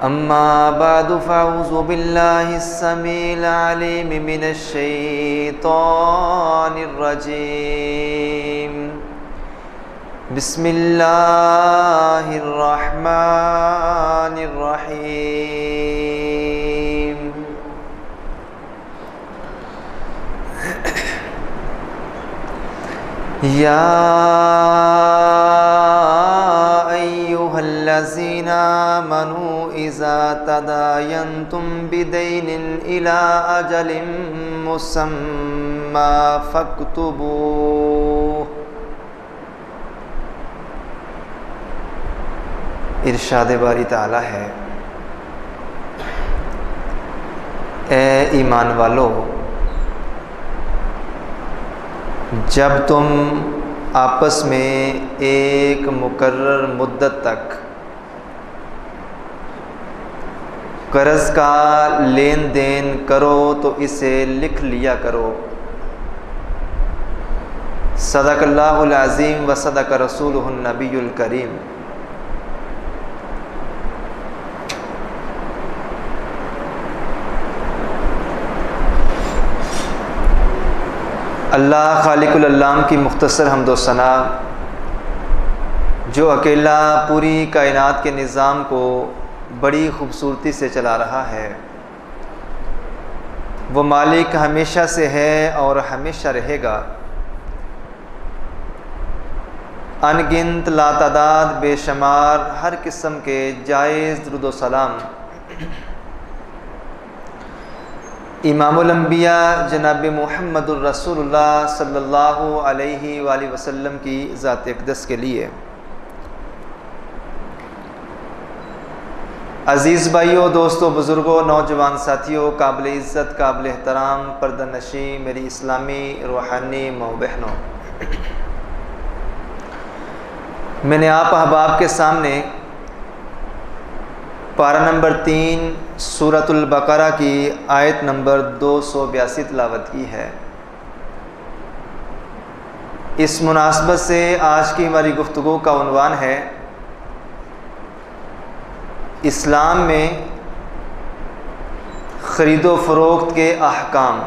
अम्मा बादु फ़अऊज़ु बिल्लाहिस्समीइल अलीम मिनश्शैतानिर्रजीम। बिस्मिल्लाहिर्रहमानिर्रहीम। या अय्युहल्लज़ीना आमनू इज़ा तदायंतुम बिदैनिन इला अजलिम मुसम्मा फक्तुबूह। इरशाद बारी ताला है, ए ईमान वालो, जब तुम आपस में एक मुकर्रर मुद्दत तक कर्ज का लेन देन करो तो इसे लिख लिया करो। सदक़ल्लाहुल अज़ीम व सदक़ रसूलुहुन नबियुल करीम। अल्लाह खालिकुल अल्लाम की मुख्तसर हम्द व सना, जो अकेला पूरी कायनात के निज़ाम को बड़ी खूबसूरती से चला रहा है, वो मालिक हमेशा से है और हमेशा रहेगा। अनगिनत लातादाद बेशुमार हर किस्म के जायज़ दुरूद व सलाम इमामुल अंबिया जनाब मुहम्मदुर रसूलुल्लाह सल्लल्लाहु अलैहि वसल्लम की ज़ात अक़दस के लिए। अज़ीज़ भाइयों, दोस्तों, बुज़ुर्गों, नौजवान साथियों, काबिल इज़्ज़त, काबिल एहतराम पर्दानशी मेरी इस्लामी रूहानी माँ बहनों, मैंने आप अहबाब के सामने पारा नंबर 3 सूरतुल बकरा की आयत नंबर 282 तिलावत की है। इस मुनासबत से आज की हमारी गुफ्तगू का उन्वान है, इस्लाम में ख़रीदो फ़रोख्त के अहकाम।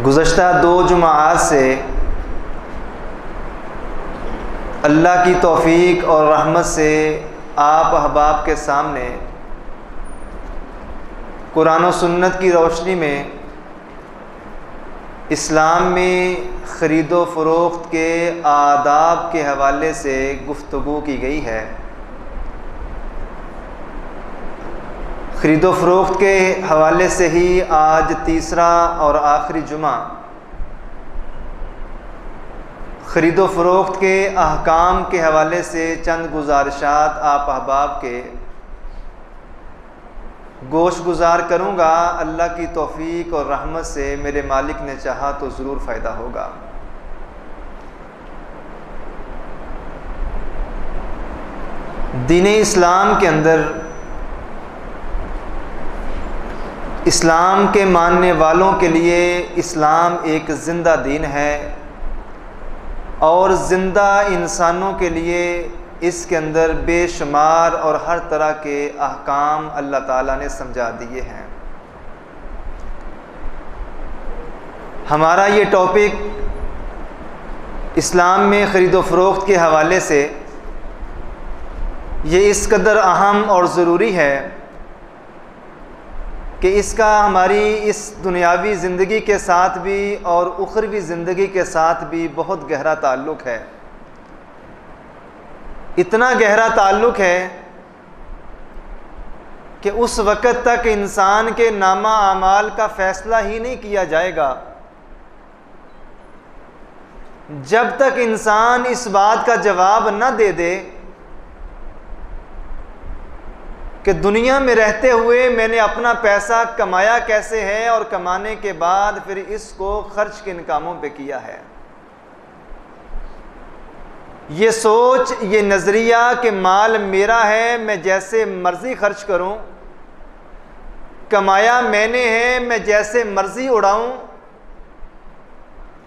गुज़श्ता 2 जुमाआत से अल्लाह की तौफ़ीक और रहमत से आप अहबाब के सामने कुरान और सुन्नत की रोशनी में इस्लाम में ख़रीदो फ़रोख्त के आदाब के हवाले से गुफ्तगू की गई है। ख़रीदो फ़रोख्त के हवाले से ही आज तीसरा और आखिरी जुमा ख़रीदो फ़रोख्त के अहकाम के हवाले से चंद गुजारिशात आप अहबाब के गोश गुजार करूँगा। अल्लाह की तौफ़ीक और रहमत से मेरे मालिक ने चाहा तो ज़रूर फ़ायदा होगा। दीन इस्लाम के अंदर इस्लाम के मानने वालों के लिए इस्लाम एक ज़िंदा दीन है और ज़िंदा इंसानों के लिए इसके अंदर बेशुमार और हर तरह के अहकाम अल्लाह ताला ने समझा दिए हैं। हमारा ये टॉपिक इस्लाम में ख़रीदो फ़रोख्त के हवाले से ये इस कदर अहम और ज़रूरी है कि इसका हमारी इस दुनियावी ज़िंदगी के साथ भी और उखरवी ज़िंदगी के साथ भी बहुत गहरा ताल्लुक़ है। इतना गहरा ताल्लुक़ है कि उस वक़्त तक इंसान के नामा आमाल का फ़ैसला ही नहीं किया जाएगा जब तक इंसान इस बात का जवाब न दे दे कि दुनिया में रहते हुए मैंने अपना पैसा कमाया कैसे है और कमाने के बाद फिर इसको खर्च किन कामों पे किया है। ये सोच, ये नज़रिया कि माल मेरा है, मैं जैसे मर्ज़ी खर्च करूं, कमाया मैंने है, मैं जैसे मर्ज़ी उड़ाऊं,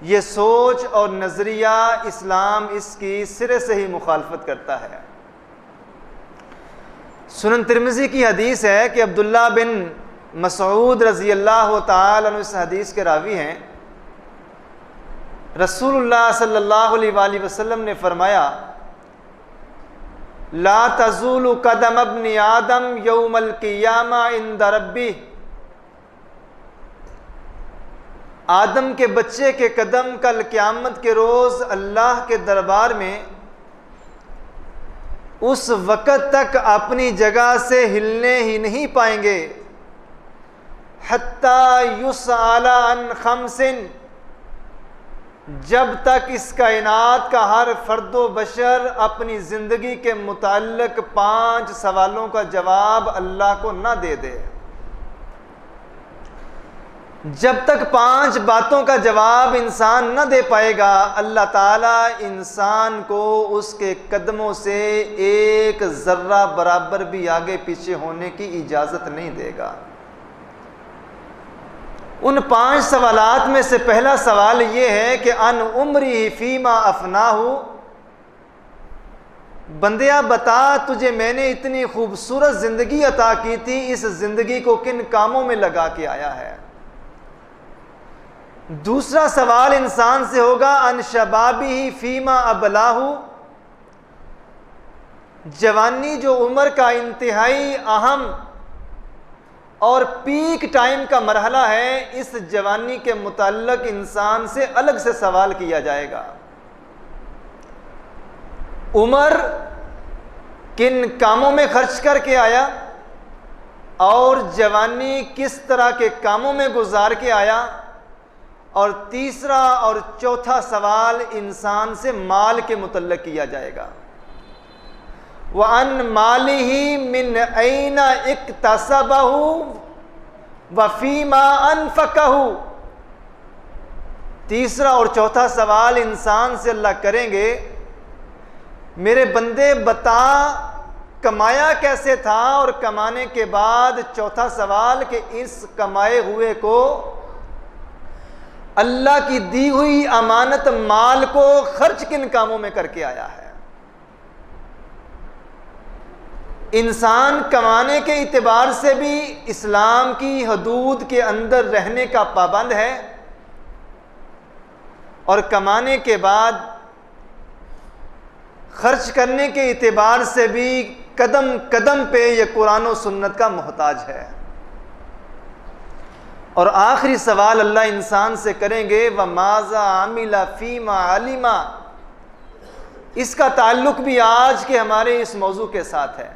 ये सोच और नज़रिया इस्लाम इसकी सिरे से ही मुखालफत करता है। सुनन तिरमिज़ी की हदीस है कि अब्दुल्ला बिन मसऊद रज़ी अल्लाह ताला अन्हु इस हदीस के रावी हैं। रसूलुल्लाह सल्लल्लाहु अलैहि वसल्लम ने फरमाया, ला तज़ूलु कदम इब्न आदम यौमल क़ियामा इंद रब्बी। आदम के बच्चे के कदम कल क़यामत के रोज़ अल्लाह के दरबार में उस वक़्त तक अपनी जगह से हिलने ही नहीं पाएंगे, हत्ता युसअला अन खम्सिन, जब तक इस कायनात का हर फर्दो बशर अपनी ज़िंदगी के मुताल्लिक़ 5 सवालों का जवाब अल्लाह को ना दे दे। जब तक 5 बातों का जवाब इंसान न दे पाएगा, अल्लाह ताला इंसान को उसके कदमों से एक ज़र्रा बराबर भी आगे पीछे होने की इजाज़त नहीं देगा। उन 5 सवालात में से पहला सवाल ये है कि अन उम्री फीमा अफनाहु, बंदिया बता तुझे मैंने इतनी खूबसूरत ज़िंदगी अता की थी, इस ज़िंदगी को किन कामों में लगा के आया है। दूसरा सवाल इंसान से होगा अन शबाबी फीमा अबलाहु, जवानी जो उम्र का इंतहाई अहम और पीक टाइम का मरहला है, इस जवानी के मुताल्लिक़ इंसान से अलग से सवाल किया जाएगा। उम्र किन कामों में खर्च करके आया और जवानी किस तरह के कामों में गुजार के आया। और तीसरा और चौथा सवाल इंसान से माल के मुतल्लिक़ किया जाएगा। वअन मालिही मिन ऐना इक्तसबहु वफीमा अनफकहु, तीसरा और चौथा सवाल इंसान से अल्लाह करेंगे, मेरे बंदे बता कमाया कैसे था। और कमाने के बाद चौथा सवाल कि इस कमाए हुए को, अल्लाह की दी हुई अमानत माल को खर्च किन कामों में करके आया है। इंसान कमाने के इत्बार से भी इस्लाम की हदूद के अंदर रहने का पाबंद है, और कमाने के बाद खर्च करने के इत्बार से भी कदम कदम पे ये कुरान और सुन्नत का मोहताज है। और आखिरी सवाल अल्लाह इंसान से करेंगे, व माज़ा आमिला फीमा अलिमा। इसका ताल्लुक भी आज के हमारे इस मौजू के साथ है,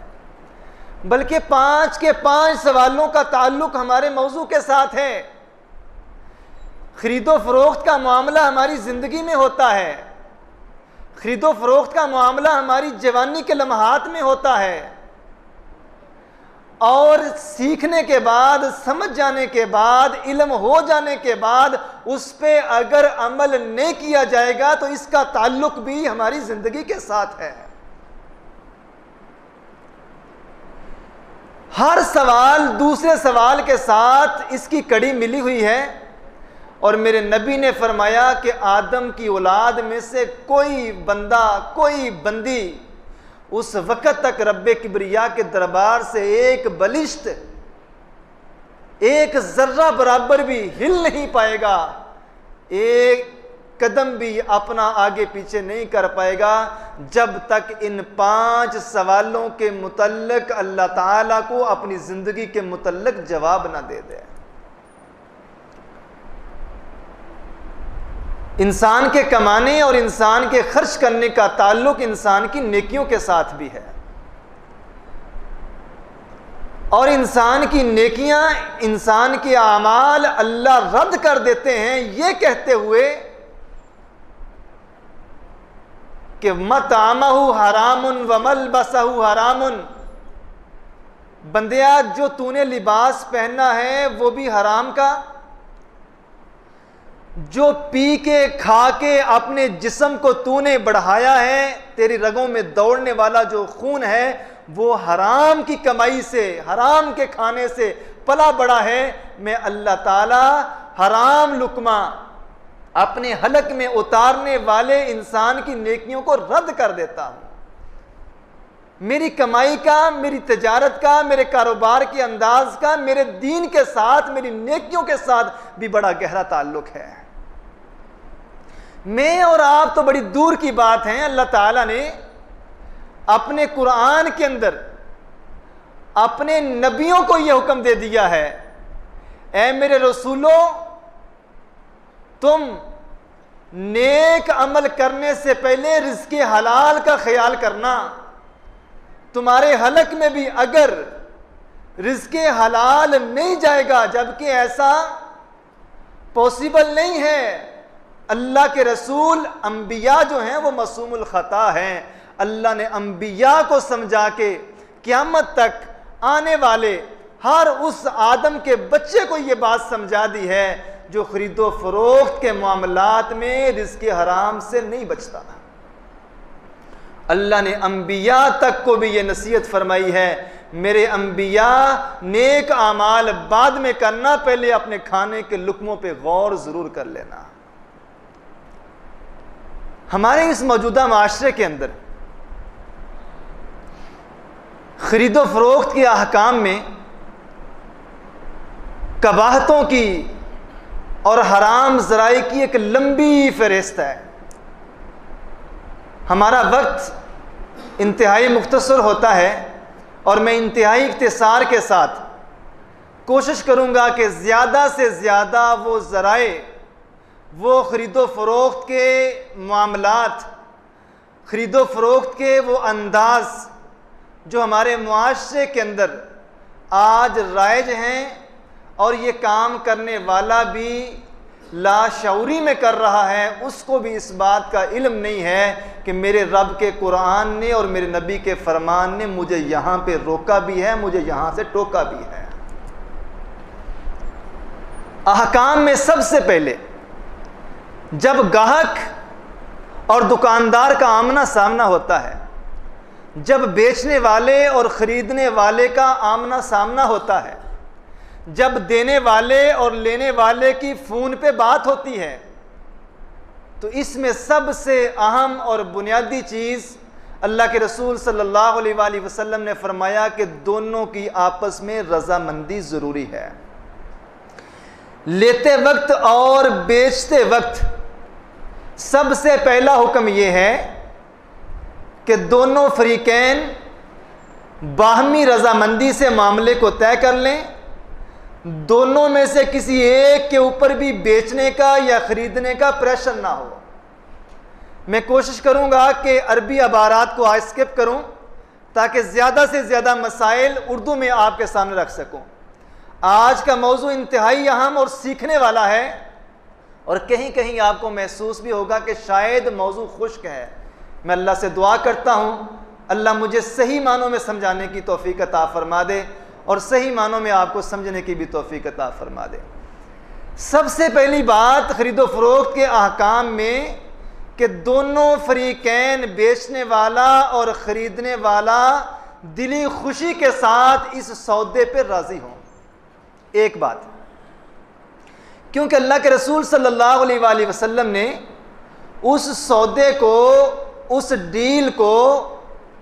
बल्कि 5 के 5 सवालों का ताल्लुक हमारे मौजू के साथ है। खरीदो फरोख्त का मामला हमारी ज़िंदगी में होता है, खरीदो फरोख्त का मामला हमारी जवानी के लम्हात में होता है, और सीखने के बाद, समझ जाने के बाद, इल्म हो जाने के बाद उस पे अगर अमल नहीं किया जाएगा तो इसका ताल्लुक भी हमारी ज़िंदगी के साथ है। हर सवाल दूसरे सवाल के साथ इसकी कड़ी मिली हुई है। और मेरे नबी ने फरमाया कि आदम की औलाद में से कोई बंदा, कोई बंदी उस वक़्त तक रब्बे किब्रिया के दरबार से एक बलिश्त, एक ज़र्रा बराबर भी हिल नहीं पाएगा, एक कदम भी अपना आगे पीछे नहीं कर पाएगा, जब तक इन 5 सवालों के मुतल्लिक़ अल्लाह ताला को अपनी ज़िंदगी के मुतल्लिक़ जवाब ना दे दे। इंसान के कमाने और इंसान के खर्च करने का ताल्लुक इंसान की नेकियों के साथ भी है, और इंसान की नेकियां, इंसान के आमाल अल्लाह रद्द कर देते हैं ये कहते हुए कि मतामहु हरामुन व मलबसहु हरामुन। बंदिया जो तूने लिबास पहना है वो भी हराम का, जो पी के खा के अपने जिस्म को तूने बढ़ाया है, तेरी रगों में दौड़ने वाला जो खून है वो हराम की कमाई से, हराम के खाने से पला बड़ा है। मैं अल्लाह ताला हराम लुकमा अपने हलक में उतारने वाले इंसान की नेकियों को रद्द कर देता हूं। मेरी कमाई का, मेरी तिजारत का, मेरे कारोबार के अंदाज का, मेरे दीन के साथ, मेरी नेकियों के साथ भी बड़ा गहरा ताल्लुक है। मैं और आप तो बड़ी दूर की बात है, अल्लाह ताला ने अपने कुरान के अंदर अपने नबियों को यह हुक्म दे दिया है, ऐ मेरे रसूलों, तुम नेक अमल करने से पहले रिज़्क़े हलाल का ख्याल करना। तुम्हारे हलक में भी अगर रिज़्क़े हलाल नहीं जाएगा, जबकि ऐसा पॉसिबल नहीं है। अल्लाह के रसूल अंबिया जो हैं वो मासूमुल खता हैं। अल्लाह ने अंबिया को समझा के क़यामत तक आने वाले हर उस आदम के बच्चे को ये बात समझा दी है जो खरीदो फरोख्त के मामलात में रिज़्क़े हराम से नहीं बचता। अल्लाह ने अंबिया तक को भी ये नसीहत फरमाई है, मेरे अंबिया नेक आमाल बाद में करना, पहले अपने खाने के लुक्मों पे गौर ज़रूर कर लेना। हमारे इस मौजूदा माशरे के अंदर खरीदो फरोख्त के अहकाम में कबाहतों की और हराम ज़राई की एक लंबी फहरिस्त है। हमारा वक्त इंतहाई मुख्तसर होता है और मैं इंतहाई इख्तिसार के साथ कोशिश करूँगा कि ज़्यादा से ज़्यादा वो ज़राए, वो ख़रीदो फ़रोख्त के मामलात, ख़रीदो फ़रोख्त के वो अंदाज़ जो हमारे मुआशरे के अंदर आज राइज हैं और ये काम करने वाला भी लाशऊरी में कर रहा है, उसको भी इस बात का इल्म नहीं है कि मेरे रब के कुरान ने और मेरे नबी के फरमान ने मुझे यहाँ पे रोका भी है, मुझे यहाँ से टोका भी है। अहकाम में सबसे पहले जब गाहक और दुकानदार का आमना सामना होता है, जब बेचने वाले और ख़रीदने वाले का आमना सामना होता है, जब देने वाले और लेने वाले की फ़ोन पे बात होती है, तो इसमें सबसे अहम और बुनियादी चीज़ अल्लाह के रसूल सल्लल्लाहु अलैहि वसल्लम ने फरमाया कि दोनों की आपस में रज़ामंदी ज़रूरी है। लेते वक्त और बेचते वक्त सबसे पहला हुक्म यह है कि दोनों फरीकैन बाहमी रज़ामंदी से मामले को तय कर लें। दोनों में से किसी एक के ऊपर भी बेचने का या ख़रीदने का प्रेशर ना हो। मैं कोशिश करूंगा कि अरबी अबारात को आज स्किप करूं ताकि ज़्यादा से ज़्यादा मसाइल उर्दू में आपके सामने रख सकूं। आज का मौजू इंतहाई अहम और सीखने वाला है और कहीं कहीं आपको महसूस भी होगा कि शायद मौजू खुश्क है। मैं अल्लाह से दुआ करता हूँ अल्लाह मुझे सही मानों में समझाने की तौफीक अता फरमा दे और सही मानों में आपको समझने की भी तौफीक अता फरमा दे। सबसे पहली बात ख़रीदो फ़रोख्त के अहकाम में कि दोनों फरीकैन बेचने वाला और ख़रीदने वाला दिली खुशी के साथ इस सौदे पर राज़ी हों। एक बात, क्योंकि अल्लाह के रसूल सल्लल्लाहु अलैहि वसल्लम ने उस सौदे को, उस डील को,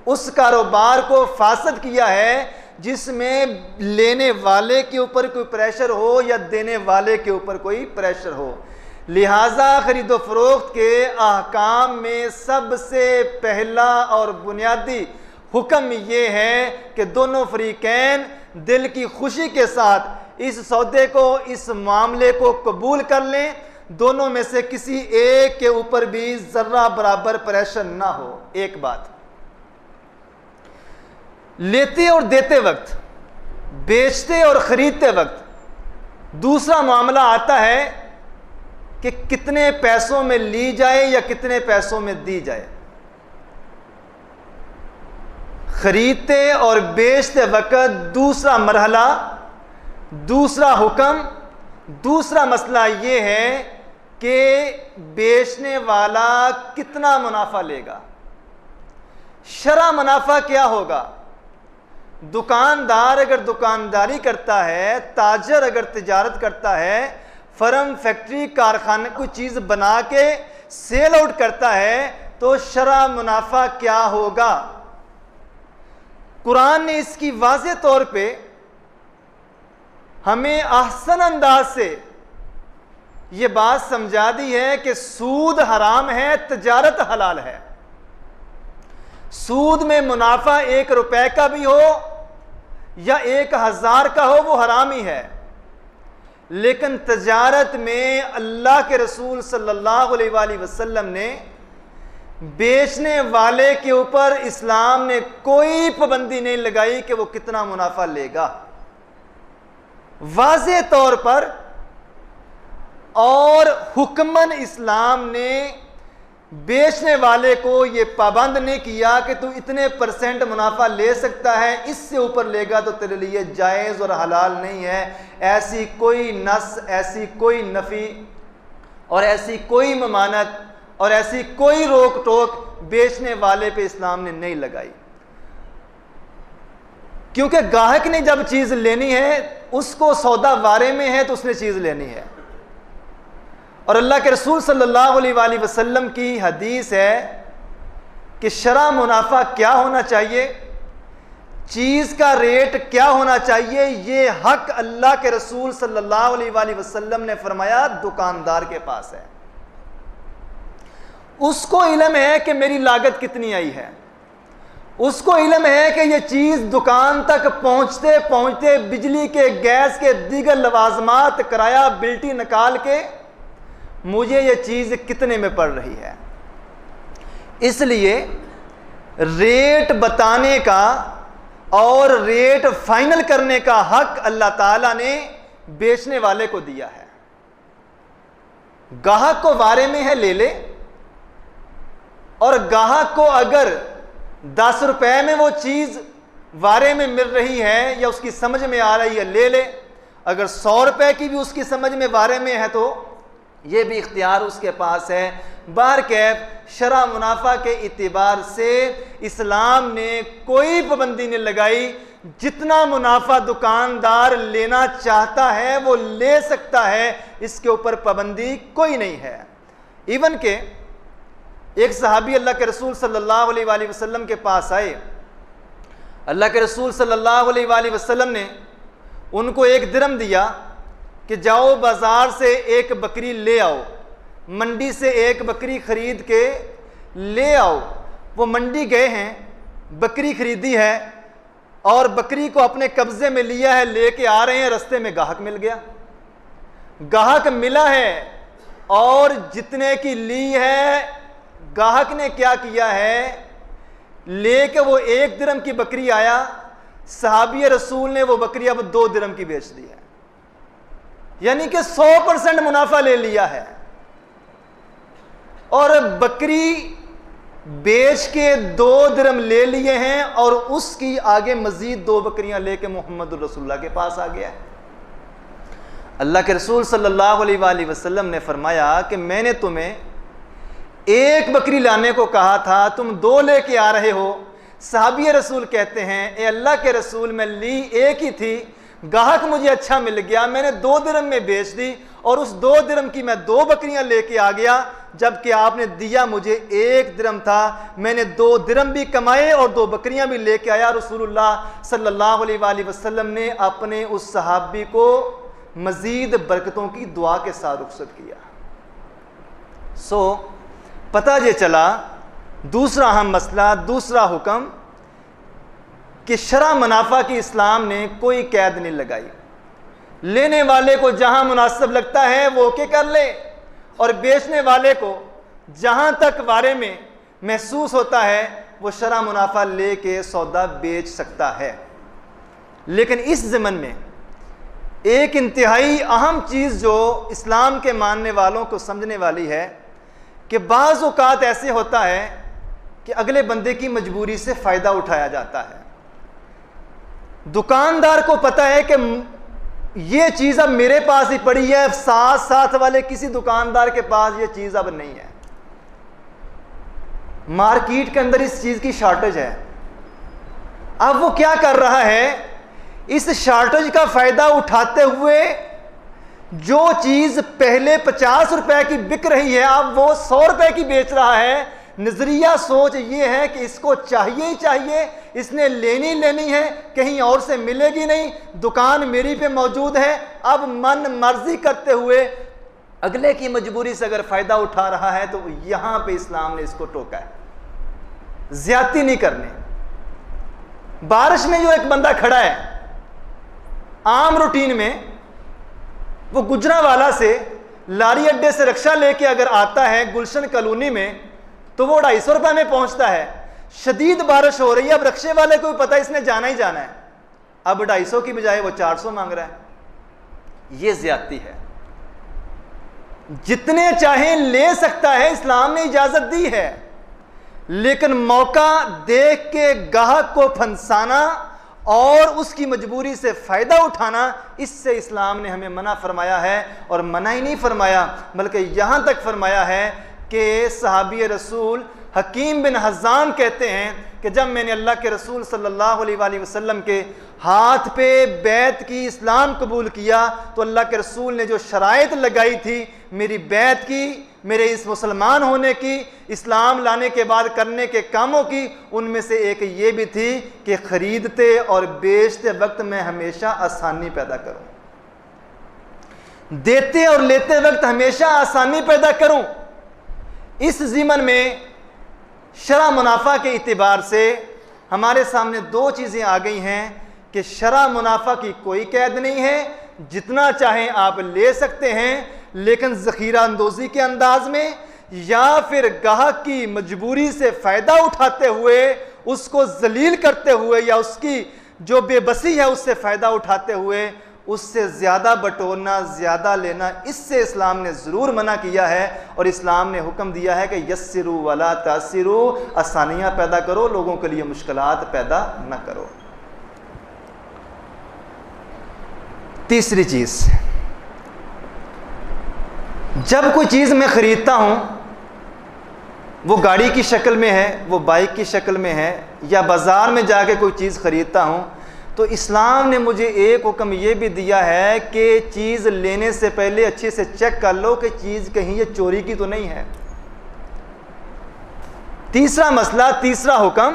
उस कारोबार को फासद किया है जिसमें लेने वाले के ऊपर कोई प्रेशर हो या देने वाले के ऊपर कोई प्रेशर हो। लिहाजा ख़रीदो फ़रोख्त के अहकाम में सबसे पहला और बुनियादी हुक्म ये है कि दोनों फरीकैन दिल की खुशी के साथ इस सौदे को, इस मामले को कबूल कर लें। दोनों में से किसी एक के ऊपर भी ज़र्रा बराबर प्रेशर ना हो। एक बात, लेते और देते वक्त, बेचते और ख़रीदते वक्त दूसरा मामला आता है कि कितने पैसों में ली जाए या कितने पैसों में दी जाए। ख़रीदते और बेचते वक्त दूसरा मरहला, दूसरा हुक्म, दूसरा मसला ये है कि बेचने वाला कितना मुनाफा लेगा। शरअ मुनाफा क्या होगा। दुकानदार अगर दुकानदारी करता है, ताजर अगर तिजारत करता है, फर्म, फैक्ट्री, कारखाने कोई चीज़ बना के सेल आउट करता है, तो शरअ मुनाफा क्या होगा। कुरान ने इसकी वाज़ेह तौर पे हमें आसान अंदाज से ये बात समझा दी है कि सूद हराम है, तजारत हलाल है। सूद में मुनाफा 1 रुपए का भी हो या 1000 का हो, वो हराम ही है। लेकिन तजारत में अल्लाह के रसूल सल्लल्लाहु अलैहि वसल्लम ने बेचने वाले के ऊपर इस्लाम ने कोई पाबंदी नहीं लगाई कि वो कितना मुनाफा लेगा। वाज़े तौर पर और हुक्मन इस्लाम ने बेचने वाले को ये पाबंद नहीं किया कि तू इतने % मुनाफा ले सकता है, इससे ऊपर लेगा तो तेरे लिए जायज़ और हलाल नहीं है। ऐसी कोई नस, ऐसी कोई नफ़ी और ऐसी कोई ममानत और ऐसी कोई रोक टोक बेचने वाले पे इस्लाम ने नहीं लगाई, क्योंकि गाहक ने जब चीज़ लेनी है, उसको सौदा वारे में है तो उसने चीज़ लेनी है। और अल्लाह के रसूल सल्लल्लाहु अलैहि वसल्लम की हदीस है कि शरअ मुनाफा क्या होना चाहिए, चीज़ का रेट क्या होना चाहिए, ये हक अल्लाह के रसूल सल्लल्लाहु अलैहि वसल्लम ने फरमाया दुकानदार के पास है। उसको इल्म है कि मेरी लागत कितनी आई है, उसको इल्म है कि ये चीज़ दुकान तक पहुंचते पहुंचते बिजली के, गैस के, दीगर लवाजमात, किराया, बिल्टी निकाल के मुझे ये चीज़ कितने में पड़ रही है। इसलिए रेट बताने का और रेट फाइनल करने का हक अल्लाह ताला ने बेचने वाले को दिया है। गाहक को वारे में है ले ले, और गाहक को अगर 10 रुपए में वो चीज़ वारे में मिल रही है या उसकी समझ में आ रही है ले ले, अगर 100 रुपए की भी उसकी समझ में वारे में है तो ये भी इख्तियार उसके पास है। बहरकैफ शरअ मुनाफा के इतिबार से इस्लाम ने कोई पाबंदी नहीं लगाई। जितना मुनाफा दुकानदार लेना चाहता है वो ले सकता है, इसके ऊपर पाबंदी कोई नहीं है। इवन के एक सहाबी अल्लाह के रसूल सल्लल्लाहु अलैहि वसल्लम के पास आए। अल्लाह के रसूल सल्लल्लाहु अलैहि वसल्लम ने उनको 1 दिरहम दिया कि जाओ बाज़ार से एक बकरी ले आओ, मंडी से एक बकरी ख़रीद के ले आओ। वो मंडी गए हैं, बकरी ख़रीदी है और बकरी को अपने कब्ज़े में लिया है, लेके आ रहे हैं, रास्ते में गाहक मिल गया। गाहक मिला है और जितने की ली है, गाहक ने क्या किया है, लेके वो 1 दिरहम की बकरी आया, सहाबी रसूल ने वो बकरी अब 2 दिरहम की बेच दी है, यानी कि 100% मुनाफा ले लिया है। और बकरी बेच के 2 दिरहम ले लिए हैं और उसकी आगे मजीद 2 बकरियां लेके मोहम्मद रसूलुल्लाह के पास आ गया है। अल्लाह के रसूल सल्लल्लाहु अलैहि वसल्लम ने फरमाया कि मैंने तुम्हें 1 बकरी लाने को कहा था, तुम 2 लेके आ रहे हो। सहाबी रसूल कहते हैं, ए अल्लाह के रसूल, मैं ली 1 ही थी, गाहक मुझे अच्छा मिल गया, मैंने 2 दिरहम में बेच दी और उस 2 दिरहम की मैं 2 बकरियां लेके आ गया, जबकि आपने दिया मुझे 1 दिरहम था। मैंने 2 दिरहम भी कमाए और 2 बकरियां भी लेके आया। रसूलुल्लाह सल्लल्लाहु अलैहि वसल्लम ने अपने उस सहाबी को मजीद बरकतों की दुआ के साथ रुखसत किया। पता ये चला दूसरा अहम मसला, दूसरा हुक्म कि शरअ मुनाफा की इस्लाम ने कोई कैद नहीं लगाई। लेने वाले को जहां मुनासिब लगता है वो ओके कर ले, और बेचने वाले को जहां तक बारे में महसूस होता है वो शरअ मुनाफा लेके सौदा बेच सकता है। लेकिन इस ज़मन में एक इंतहाई अहम चीज़ जो इस्लाम के मानने वालों को समझने वाली है कि बाज़ औक़ात ऐसे होता है कि अगले बंदे की मजबूरी से फ़ायदा उठाया जाता है। दुकानदार को पता है कि ये चीज़ अब मेरे पास ही पड़ी है, साथ वाले किसी दुकानदार के पास ये चीज़ अब नहीं है, मार्केट के अंदर इस चीज़ की शॉर्टेज है। अब वो क्या कर रहा है, इस शॉर्टेज का फ़ायदा उठाते हुए जो चीज़ पहले 50 रुपए की बिक रही है अब वो 100 रुपए की बेच रहा है, नज़रिया सोच ये है कि इसको चाहिए ही चाहिए, इसने लेनी है, कहीं और से मिलेगी नहीं, दुकान मेरी पे मौजूद है। अब मन मर्जी करते हुए अगले की मजबूरी से अगर फ़ायदा उठा रहा है तो यहाँ पे इस्लाम ने इसको टोका है, ज्यादती नहीं करनी। बारिश में जो एक बंदा खड़ा है, आम रूटीन में वो गुजरांवाला से लारी अड्डे से रिक्शा लेके अगर आता है गुलशन कॉलोनी में तो वो 250 रुपये में पहुंचता है। शदीद बारिश हो रही है, अब रिक्शे वाले को भी पता है इसने जाना ही जाना है, अब 250 की बजाय वो 400 मांग रहा है। ये ज्यादती है। जितने चाहे ले सकता है, इस्लाम ने इजाजत दी है, लेकिन मौका देख के गाहक को फंसाना और उसकी मजबूरी से फ़ायदा उठाना, इससे इस्लाम ने हमें मना फरमाया है। और मना ही नहीं फरमाया बल्कि यहाँ तक फरमाया है कि सहाबी रसूल हकीम बिन हज़ाम कहते हैं कि जब मैंने अल्लाह के रसूल सल्लल्लाहु अलैहि वसल्लम के हाथ पे बैत की, इस्लाम कबूल किया, तो अल्लाह के रसूल ने जो शराइत लगाई थी मेरी बैत की, मेरे इस मुसलमान होने की, इस्लाम लाने के बाद करने के कामों की, उनमें से एक ये भी थी कि ख़रीदते और बेचते वक्त मैं हमेशा आसानी पैदा करूं, देते और लेते वक्त हमेशा आसानी पैदा करूं। इस ज़िमन में शरअ मुनाफा के इतिबार से हमारे सामने दो चीज़ें आ गई हैं कि शरअ मुनाफा की कोई कैद नहीं है, जितना चाहें आप ले सकते हैं, लेकिन ज़ख़ीरा अंदोज़ी के अंदाज में या फिर गाहक की मजबूरी से फ़ायदा उठाते हुए, उसको जलील करते हुए या उसकी जो बेबसी है उससे फ़ायदा उठाते हुए उससे ज़्यादा बटोरना, ज़्यादा लेना, इससे इस्लाम ने ज़रूर मना किया है। और इस्लाम ने हुक्म दिया है कि यस्सिरू वला तासिरू, आसानियाँ पैदा करो, लोगों के लिए मुश्किलात पैदा न करो। तीसरी चीज़, जब कोई चीज़ मैं ख़रीदता हूँ, वो गाड़ी की शक्ल में है, वो बाइक की शक्ल में है, या बाज़ार में जाके कोई चीज़ ख़रीदता हूँ, तो इस्लाम ने मुझे एक हुक्म ये भी दिया है कि चीज़ लेने से पहले अच्छे से चेक कर लो कि चीज़ कहीं ये चोरी की तो नहीं है। तीसरा मसला, तीसरा हुक्म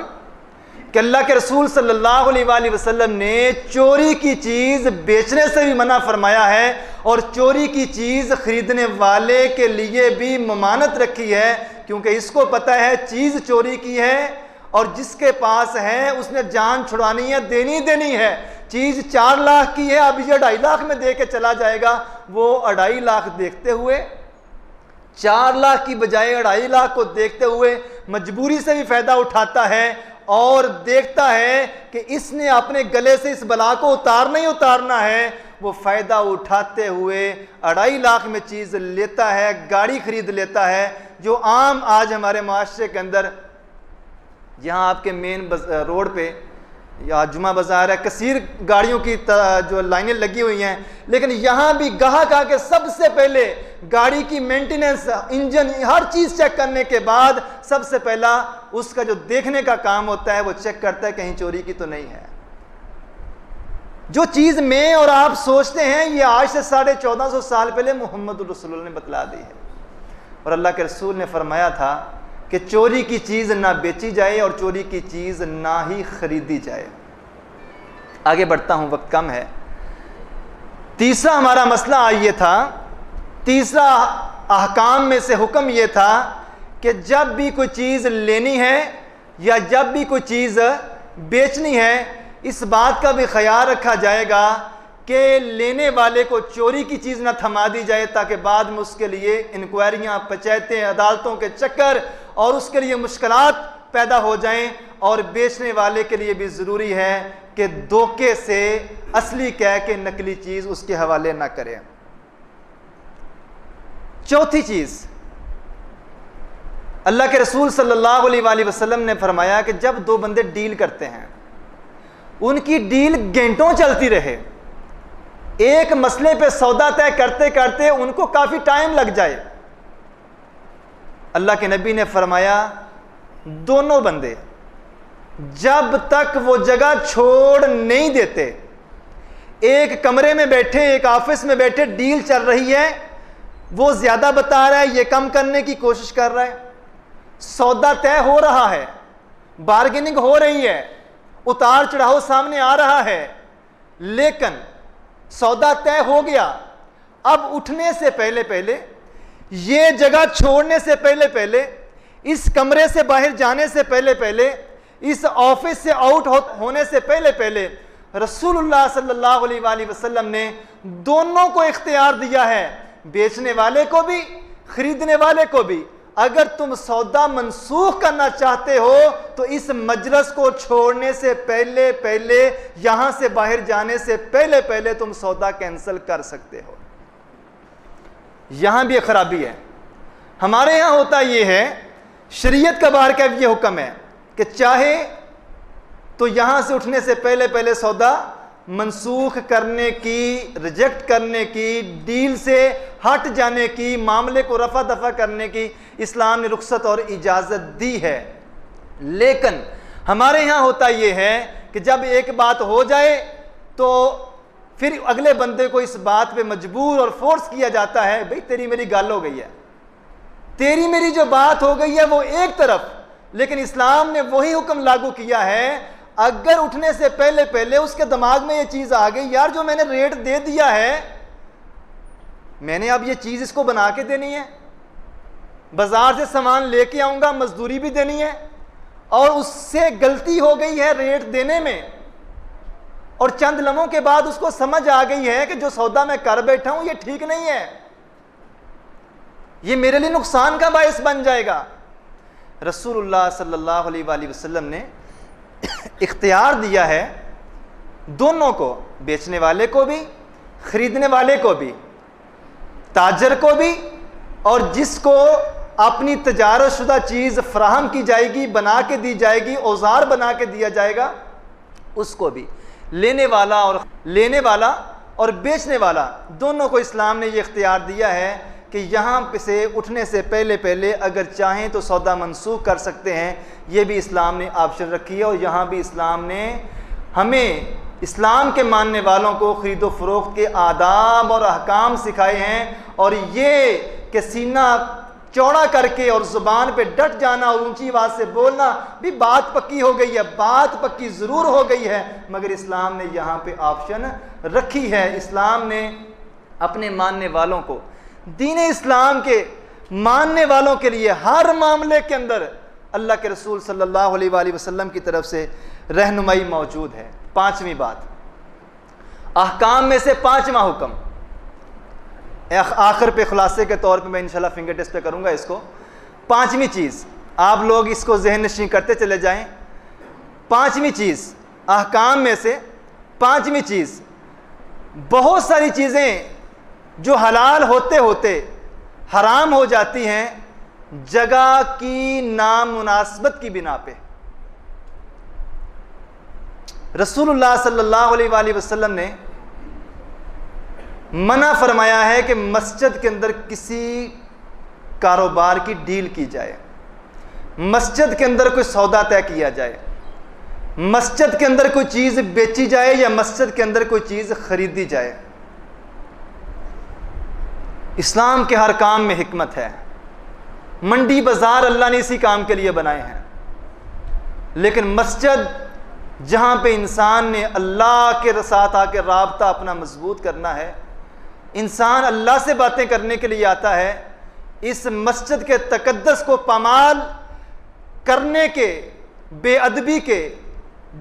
कि अल्लाह के रसूल सल्लल्लाहु अलैहि वसल्लम ने चोरी की चीज़ बेचने से भी मना फरमाया है, और चोरी की चीज़ ख़रीदने वाले के लिए भी ममानत रखी है, क्योंकि इसको पता है चीज़ चोरी की है और जिसके पास है उसने जान छुड़ानी है, देनी है। चीज़ 4 लाख की है, अब ये 2.5 लाख में दे के चला जाएगा, वो 2.5 लाख देखते हुए, 4 लाख की बजाय 2.5 लाख को देखते हुए मजबूरी से भी फ़ायदा उठाता है और देखता है कि इसने अपने गले से इस बला को उतारना ही उतारना है। वो फ़ायदा उठाते हुए 2.5 लाख में चीज़ लेता है, गाड़ी खरीद लेता है, जो आम आज हमारे माशरे के अंदर, यहाँ आपके मेन रोड पे या जुमा बाज़ार है, कसीर गाड़ियों की जो लाइनें लगी हुई हैं, लेकिन यहाँ भी गाहक आके सबसे पहले गाड़ी की मेंटेनेंस, इंजन, हर चीज़ चेक करने के बाद सबसे पहला उसका जो देखने का काम होता है वो चेक करता है कहीं चोरी की तो नहीं है। जो चीज़ मैं और आप सोचते हैं ये आज से 1450 साल पहले मोहम्मद रसूलुल्लाह ने बतला दी है। और अल्लाह के रसूल ने फरमाया था कि चोरी की चीज़ ना बेची जाए और चोरी की चीज़ ना ही खरीदी जाए। आगे बढ़ता हूँ, वक्त कम है। तीसरा हमारा मसला ये था, तीसरा अहकाम में से हुक्म ये था कि जब भी कोई चीज़ लेनी है या जब भी कोई चीज़ बेचनी है, इस बात का भी ख्याल रखा जाएगा कि लेने वाले को चोरी की चीज़ ना थमा दी जाए, ताकि बाद में उसके लिए इंक्वायरियाँ, पंचायतें, अदालतों के चक्कर और उसके लिए मुश्किलात पैदा हो जाएं। और बेचने वाले के लिए भी ज़रूरी है कि धोखे से असली कह के नकली चीज़ उसके हवाले ना करें। चौथी चीज़, अल्लाह के रसूल सल्लल्लाहु अलैहि वसल्लम ने फरमाया कि जब दो बंदे डील करते हैं, उनकी डील घंटों चलती रहे, एक मसले पे सौदा तय करते करते उनको काफ़ी टाइम लग जाए, अल्लाह के नबी ने फरमाया दोनों बंदे जब तक वो जगह छोड़ नहीं देते, एक कमरे में बैठे, एक ऑफिस में बैठे, डील चल रही है, वो ज़्यादा बता रहा है, ये कम करने की कोशिश कर रहा है, सौदा तय हो रहा है, बार्गेनिंग हो रही है, उतार चढ़ाव सामने आ रहा है, लेकिन सौदा तय हो गया। अब उठने से पहले पहले, ये जगह छोड़ने से पहले पहले, इस कमरे से बाहर जाने से पहले पहले, इस ऑफिस से आउट होने से पहले पहले रसूलुल्लाह सल्लल्लाहु अलैहि वसल्लम ने दोनों को इख्तियार दिया है, बेचने वाले को भी, खरीदने वाले को भी। अगर तुम सौदा मनसूख करना चाहते हो तो इस मजलिस को छोड़ने से पहले पहले, यहां से बाहर जाने से पहले पहले तुम सौदा कैंसिल कर सकते हो। यहां भी एक खराबी है। हमारे यहां होता यह है, शरीयत का बाहर का यह हुक्म है कि चाहे तो यहां से उठने से पहले पहले सौदा मनसूख करने की, रिजेक्ट करने की, डील से हट जाने की, मामले को रफा दफा करने की इस्लाम ने रुख्सत और इजाज़त दी है। लेकिन हमारे यहाँ होता यह है कि जब एक बात हो जाए तो फिर अगले बंदे को इस बात पे मजबूर और फोर्स किया जाता है, भाई तेरी मेरी गाल हो गई है, तेरी मेरी जो बात हो गई है वो एक तरफ। लेकिन इस्लाम ने वही हुक्म लागू किया है, अगर उठने से पहले पहले उसके दिमाग में ये चीज आ गई, यार जो मैंने रेट दे दिया है, मैंने अब ये चीज इसको बना के देनी है, बाजार से सामान लेके आऊंगा, मजदूरी भी देनी है, और उससे गलती हो गई है रेट देने में, और चंद लम्हों के बाद उसको समझ आ गई है कि जो सौदा मैं कर बैठा हूं ये ठीक नहीं है, ये मेरे लिए नुकसान का बायस बन जाएगा। रसूलुल्लाह सल्लल्लाहु अलैहि वसल्लम ने इख्तियार दिया है दोनों को, बेचने वाले को भी, खरीदने वाले को भी, ताजर को भी, और जिसको अपनी तजारत शुदा चीज़ फराहम की जाएगी, बना के दी जाएगी, औजार बना के दिया जाएगा, उसको भी। लेने वाला और बेचने वाला दोनों को इस्लाम ने ये इख्तियार दिया है कि यहाँ से उठने से पहले पहले अगर चाहें तो सौदा मनसूख कर सकते हैं। ये भी इस्लाम ने ऑप्शन रखी है, और यहाँ भी इस्लाम ने हमें, इस्लाम के मानने वालों को खरीदो फरोख्त के आदाब और अहकाम सिखाए हैं। और ये कि सीना चौड़ा करके और ज़ुबान पे डट जाना और ऊंची आवाज़ से बोलना भी बात पक्की हो गई है, बात पक्की ज़रूर हो गई है, मगर इस्लाम ने यहाँ पे ऑप्शन रखी है। इस्लाम ने अपने मानने वालों को, दीन इस्लाम के मानने वालों के लिए हर मामले के अंदर अल्लाह के रसूल सल्लल्लाहु अलैहि वसल्लम की तरफ से रहनुमाई मौजूद है। पांचवी बात, अहकाम में से पांचवा हुक्म, आखिर पे खुलासे के तौर पे मैं इंशाल्लाह फिंगर टिप्स पे करूंगा इसको। पांचवी चीज़, आप लोग इसको जहन नशीं करते चले जाएं। पांचवी चीज़, अहकाम में से पांचवी चीज़, बहुत सारी चीज़ें जो हलाल होते होते हराम हो जाती हैं जगह की नामुनासिबत की बिना पे। रसूलुल्लाह सल्लल्लाहु अलैहि वसल्लम ने मना फरमाया है कि मस्जिद के अंदर किसी कारोबार की डील की जाए, मस्जिद के अंदर कोई सौदा तय किया जाए, मस्जिद के अंदर कोई चीज़ बेची जाए या मस्जिद के अंदर कोई चीज़ खरीदी जाए। इस्लाम के हर काम में हिकमत है। मंडी बाजार अल्लाह ने इसी काम के लिए बनाए हैं, लेकिन मस्जिद जहाँ पे इंसान ने अल्लाह के साथ आके राबता अपना मजबूत करना है, इंसान अल्लाह से बातें करने के लिए आता है, इस मस्जिद के तकद्दस को पामाल करने के, बेअदबी के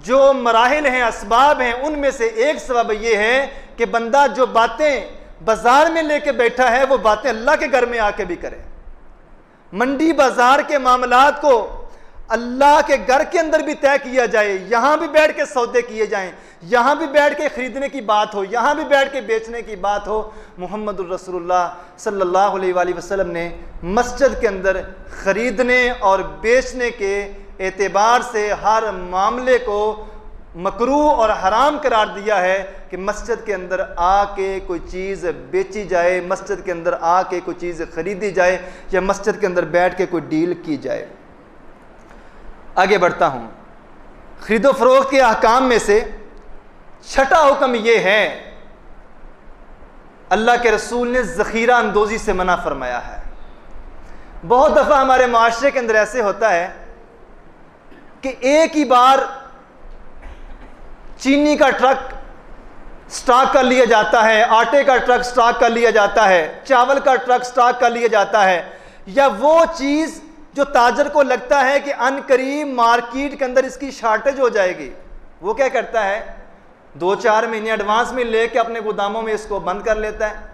जो मराहिल हैं, असबाब हैं, उनमें से एक सबब ये है कि बंदा जो बातें बाजार में लेके बैठा है वो बातें अल्लाह के घर में आके भी करे। मंडी बाजार के मामलात को अल्लाह के घर के अंदर भी तय किया जाए, यहां भी बैठ के सौदे किए जाएं, यहां भी बैठ के खरीदने की बात हो, यहां भी बैठ के बेचने की बात हो। मुहम्मदुर रसूलुल्लाह सल्लल्लाहु अलैहि वसल्लम ने मस्जिद के अंदर खरीदने और बेचने के एतबार से हर मामले को मकरूह और हराम करार दिया है कि मस्जिद के अंदर आके कोई चीज़ बेची जाए, मस्जिद के अंदर आके कोई चीज़ खरीदी जाए, या मस्जिद के अंदर बैठ के कोई डील की जाए। आगे बढ़ता हूँ। खरीदो फरोख्त के अहकाम में से छठा हुक्म यह है, अल्लाह के रसूल ने ज़ख़ीरा अंदोज़ी से मना फरमाया है। बहुत दफ़ा हमारे माशरे के अंदर ऐसे होता है कि एक ही बार चीनी का ट्रक स्टॉक कर लिया जाता है, आटे का ट्रक स्टॉक कर लिया जाता है, चावल का ट्रक स्टॉक कर लिया जाता है, या वो चीज़ जो ताजर को लगता है कि अनकरीब मार्केट के अंदर इसकी शॉर्टेज हो जाएगी, वो क्या करता है, 2-4 महीने एडवांस में लेके अपने गोदामों में इसको बंद कर लेता है।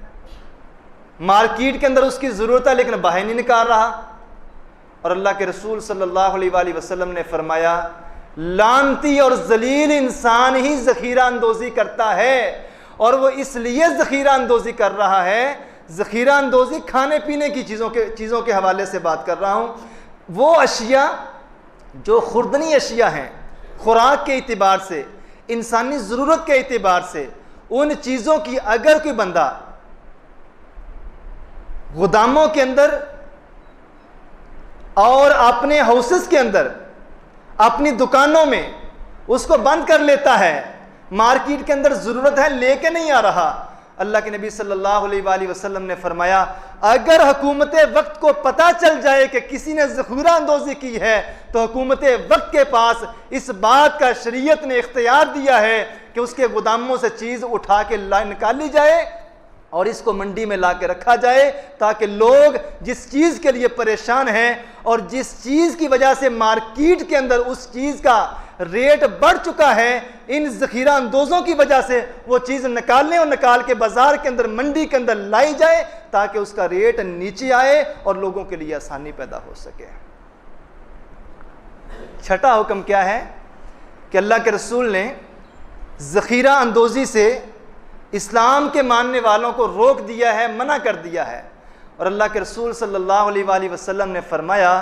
मार्केट के अंदर उसकी ज़रूरत है लेकिन बाहर नहीं निकाल रहा। और अल्लाह के रसूल सल्लल्लाहु अलैहि वसल्लम ने फरमाया, लानती और जलील इंसान ही ज़ख़ीरा अंदोज़ी करता है, और वो इसलिए ज़ख़ीरा अंदोज़ी कर रहा है, ज़ख़ीरा अंदोज़ी खाने पीने की चीज़ों के हवाले से बात कर रहा हूँ, वो अशिया जो खुर्दनी अशिया हैं, खुराक के एतबार से, इंसानी ज़रूरत के एतबार से, उन चीज़ों की अगर कोई बंदा गोदामों के अंदर और अपने हाउसेस के अंदर, अपनी दुकानों में उसको बंद कर लेता है, मार्केट के अंदर ज़रूरत है लेके नहीं आ रहा, अल्लाह के नबी सल्लल्लाहु अलैहि वसल्लम ने फरमाया, अगर हुकूमत वक्त को पता चल जाए कि किसी ने ज़ख़ीरा अंदोज़ी की है, तो हुकूमत वक्त के पास इस बात का शरीयत ने इख्तियार दिया है कि उसके गोदामों से चीज़ उठा के निकाली जाए और इसको मंडी में ला के रखा जाए, ताकि लोग जिस चीज़ के लिए परेशान हैं और जिस चीज़ की वजह से मार्केट के अंदर उस चीज़ का रेट बढ़ चुका है, इन ज़ख़ीरा अंदोज़ों की वजह से वो चीज़ निकालने और निकाल के बाज़ार के अंदर, मंडी के अंदर लाई जाए, ताकि उसका रेट नीचे आए और लोगों के लिए आसानी पैदा हो सके। छठा हुक्म क्या है कि अल्लाह के रसूल ने ज़ख़ीरा अंदोज़ी से इस्लाम के मानने वालों को रोक दिया है, मना कर दिया है। और अल्लाह के रसूल सल्लल्लाहु अलैहि वसल्लम ने फरमाया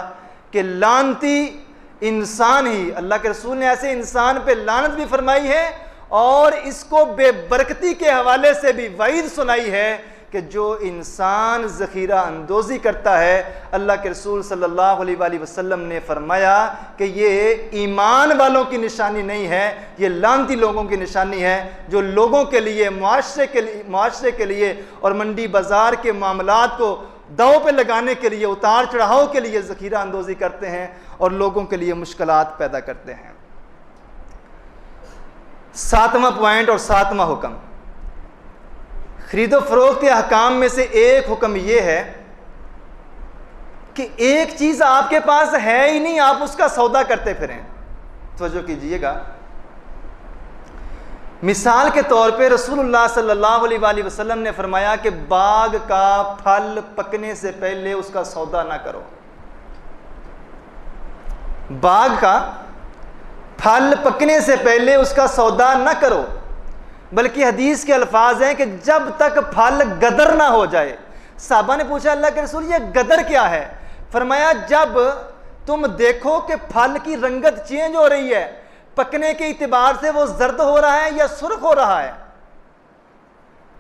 कि लानती इंसान ही, अल्लाह के रसूल ने ऐसे इंसान पे लानत भी फरमाई है और इसको बेबरकती के हवाले से भी वईद सुनाई है कि जो इंसान ज़ख़ीरा अंदोज़ी करता है, अल्लाह के रसूल सल्लल्लाहु अलैहि वसल्लम ने फरमाया कि ये ईमान वालों की निशानी नहीं है, ये लानती लोगों की निशानी है, जो लोगों के लिए, मुआशरे के लिए और मंडी बाज़ार के मामलात को दाव पे लगाने के लिए, उतार चढ़ाव के लिए ज़ख़ीरा अंदोज़ी करते हैं और लोगों के लिए मुश्किलात पैदा करते हैं। 7वां पॉइंट और 7वां हुक्म, खरीदो फरोख्त के अहकाम में से एक हुक्म यह है कि एक चीज आपके पास है ही नहीं, आप उसका सौदा करते फिरें। तवज्जो कीजिएगा, मिसाल के तौर पे रसूलुल्लाह सल्लल्लाहु अलैहि वसल्लम ने फरमाया कि बाग का फल पकने से पहले उसका सौदा ना करो। बाग का फल पकने से पहले उसका सौदा ना करो, बल्कि हदीस के अल्फाज हैं कि जब तक फल गदर ना हो जाए। साहबा ने पूछा, अल्लाह के रसूल ये गदर क्या है? फरमाया, जब तुम देखो कि फल की रंगत चेंज हो रही है, पकने के इतिबार से वो जर्द हो रहा है या सुर्ख हो रहा है,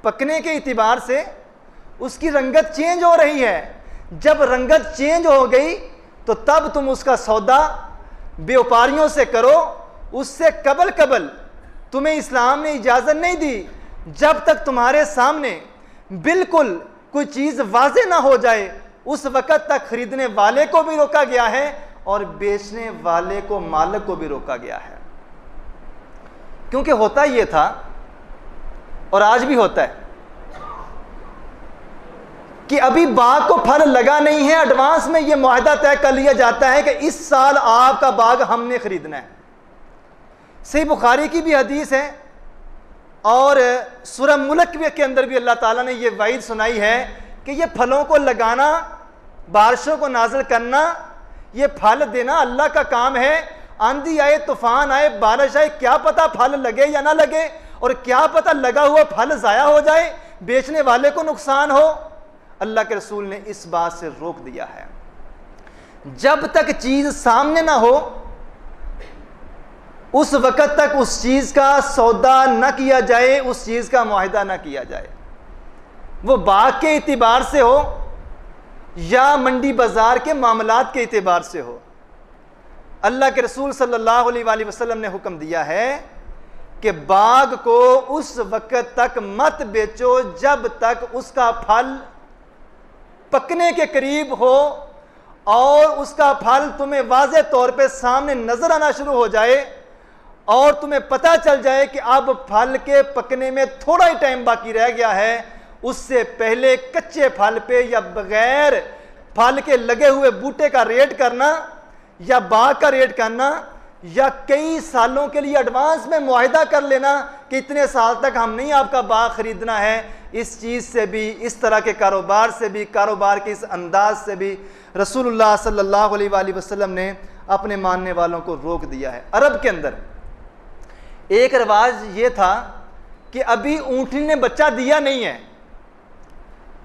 पकने के इतिबार से उसकी रंगत चेंज हो रही है। जब रंगत चेंज हो गई तो तब तुम उसका सौदा व्यापारियों से करो। उससे कबल तुम्हें इस्लाम ने इजाज़त नहीं दी, जब तक तुम्हारे सामने बिल्कुल कोई चीज़ वाज़े ना हो जाए, उस वक़्त तक खरीदने वाले को भी रोका गया है और बेचने वाले को, मालिक को भी रोका गया है। क्योंकि होता ये था और आज भी होता है कि अभी बाग को फल लगा नहीं है, एडवांस में ये मुआहदा तय कर लिया जाता है कि इस साल आपका बाग हमने खरीदना है। सही बुखारी की भी हदीस है और सूरह मुल्क के अंदर भी अल्लाह ताला ने ये वईद सुनाई है कि ये फलों को लगाना, बारिशों को नाज़िल करना, ये फल देना अल्लाह का काम है। आंधी आए, तूफान आए, बारिश आए, क्या पता फल लगे या ना लगे, और क्या पता लगा हुआ फल ज़ाया हो जाए, बेचने वाले को नुकसान हो। अल्लाह के रसूल ने इस बात से रोक दिया है। जब तक चीज़ सामने ना हो उस वक़्त तक उस चीज़ का सौदा न किया जाए, उस चीज़ का मुआहिदा न किया जाए, वो बाग के एतबार से हो या मंडी बाज़ार के मामलात के एतबार से हो। अल्लाह के रसूल सल्लल्लाहु अलैहि वसल्लम ने हुक्म दिया है कि बाग को उस वक़्त तक मत बेचो जब तक उसका फल पकने के करीब हो और उसका फल तुम्हें वाज़े तौर पे सामने नजर आना शुरू हो जाए और तुम्हें पता चल जाए कि अब फल के पकने में थोड़ा ही टाइम बाकी रह गया है, उससे पहले कच्चे फल पे या बगैर फल के लगे हुए बूटे का रेट करना या बाग का रेट करना या कई सालों के लिए एडवांस में मुआहिदा कर लेना कि इतने साल तक हम नहीं आपका बाग खरीदना है, इस चीज़ से भी, इस तरह के कारोबार से भी, कारोबार के इस अंदाज से भी रसूलुल्लाह सल्लल्लाहु अलैहि वसल्लम ने अपने मानने वालों को रोक दिया है। अरब के अंदर एक रिवाज ये था कि अभी ऊँटनी ने बच्चा दिया नहीं है,